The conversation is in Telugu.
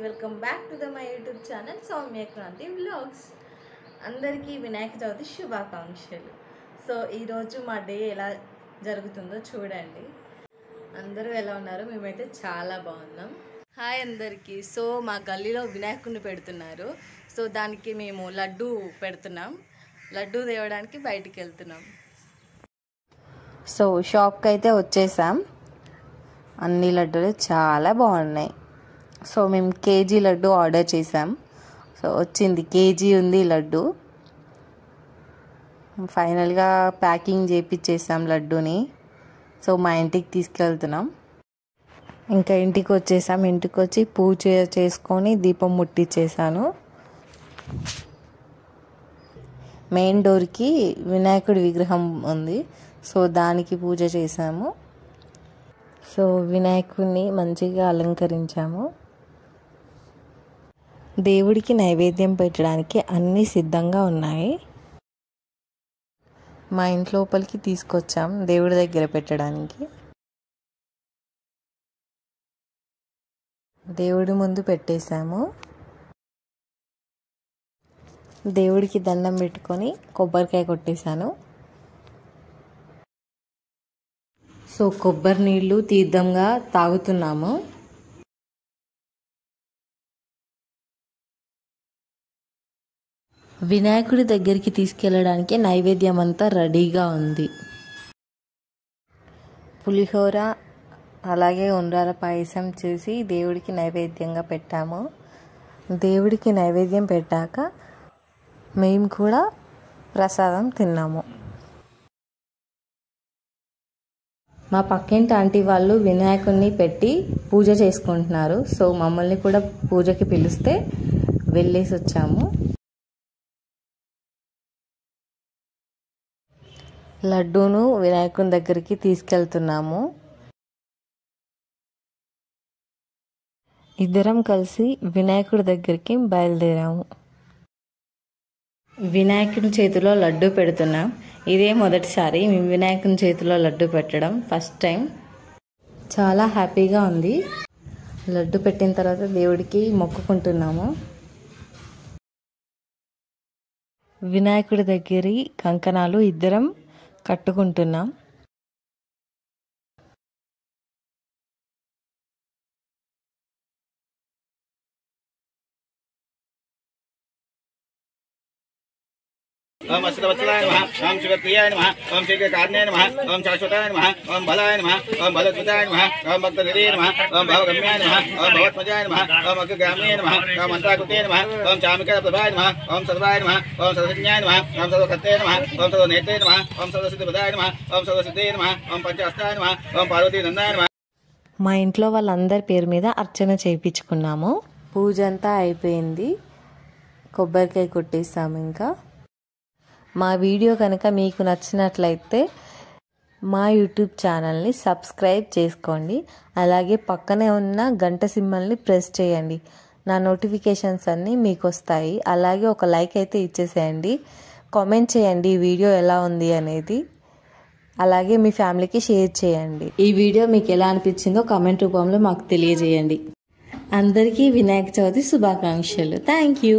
Welcome back to my YouTube channel Soumya Kranti vlogs. అందరికీ వినాయక చవితి శుభాకాంక్షలు. సో ఈరోజు మా డే ఎలా జరుగుతుందో చూడండి. అందరూ ఎలా ఉన్నారు? మేమైతే చాలా బాగున్నాం. హాయ్ అందరికీ. సో మా గల్లీలో వినాయకుడిని పెడుతున్నారు. సో దానికి మేము లడ్డు పెడుతున్నాం. లడ్డు తేవడానికి బయటికి వెళ్తున్నాం. సో షాప్కి అయితే వచ్చేసాం. అన్ని లడ్డూలు చాలా బాగున్నాయి. సో మేము కేజీ లడ్డు ఆర్డర్ చేసాం. సో వచ్చింది, కేజీ ఉంది లడ్డు. ఫైనల్గా ప్యాకింగ్ చేయించేసాం లడ్డూని. సో మా ఇంటికి తీసుకెళ్తున్నాం. ఇంకా ఇంటికి వచ్చేసాం. ఇంటికి వచ్చి పూజ చేసుకొని దీపం ముట్టించేసాను. మెయిన్ డోర్కి వినాయకుడి విగ్రహం ఉంది. సో దానికి పూజ చేసాము. సో వినాయకుడిని మంచిగా అలంకరించాము. దేవుడికి నైవేద్యం పెట్టడానికి అన్నీ సిద్ధంగా ఉన్నాయి. మా ఇంటి లోపలికి తీసుకొచ్చాం దేవుడి దగ్గర పెట్టడానికి. దేవుడి ముందు పెట్టేశాము. దేవుడికి దండం పెట్టుకొని కొబ్బరికాయ కొట్టేశాను. సో కొబ్బరి నీళ్ళు తీర్థంగా తాగుతున్నాము. వినాయకుడి దగ్గరికి తీసుకెళ్ళడానికి నైవేద్యం అంతా రెడీగా ఉంది. పులిహోర అలాగే ఉండ్రాల పాయసం చేసి దేవుడికి నైవేద్యంగా పెట్టాము. దేవుడికి నైవేద్యం పెట్టాక మేము కూడా ప్రసాదం తిన్నాము. మా పక్కింటి ఆంటీ వాళ్ళు వినాయకుడిని పెట్టి పూజ చేసుకుంటున్నారు. సో మమ్మల్ని కూడా పూజకి పిలిస్తే వెళ్ళేసి వచ్చాము. లడ్డూను వినాయకుని దగ్గరికి తీసుకెళ్తున్నాము. ఇద్దరం కలిసి వినాయకుడి దగ్గరికి బయలుదేరాము. వినాయకుని చేతిలో లడ్డు పెడుతున్నాం. ఇదే మొదటిసారి మేము వినాయకుని చేతిలో లడ్డు పెట్టడం, ఫస్ట్ టైం. చాలా హ్యాపీగా ఉంది. లడ్డు పెట్టిన తర్వాత దేవుడికి మొక్కుకుంటున్నాము. వినాయకుడి దగ్గర కంకణాలు ఇద్దరం కట్టుకుంటున్నాం. ओम अष्टवत्सलाय नमः, ओम शिवप्रियाय नमः, ओम श्रीकार्याय नमः, ओम शाश्वताय नमः, ओम बलाय नमः, ओम बलद्विताय नमः, ओम भक्तनिधये नमः, ओम भवगम्याय नमः, ओम भवत्मजाय नमः, ओम अग्रगामिने नमः, ओम अंताकृते नमः, ओम चामिकाप्रभाय नमः, ओम सर्वाय नमः, ओम सर्वज्ञाय नमः, ओम सर्वकर्ते नमः, ओम सर्वनेत्रे नमः, ओम सर्वसिद्धिप्रदाय नमः, ओम सर्वसिद्धे नमः, ओम पंचहस्ताय नमः, ओम पार्वतीनंदाय नमः. మా ఇంట్లో వాళ్ళందరి పేరు మీద అర్చన చేయించుకున్నాము. పూజ అంతా అయిపోయింది. కొబ్బరికాయ కొట్టేసాము. ఇంకా మా వీడియో కనుక మీకు నచ్చినట్లయితే మా యూట్యూబ్ ఛానల్ని సబ్స్క్రైబ్ చేసుకోండి. అలాగే పక్కనే ఉన్న గంట సింబల్ని ప్రెస్ చేయండి. నా నోటిఫికేషన్స్ అన్నీ మీకు వస్తాయి. అలాగే ఒక లైక్ అయితే ఇచ్చేసేయండి. కామెంట్ చేయండి ఈ వీడియో ఎలా ఉంది అనేది. అలాగే మీ ఫ్యామిలీకి షేర్ చేయండి. ఈ వీడియో మీకు ఎలా అనిపించిందో కామెంట్ రూపంలో మాకు తెలియజేయండి. అందరికీ వినాయక చవితి శుభాకాంక్షలు. Thank you.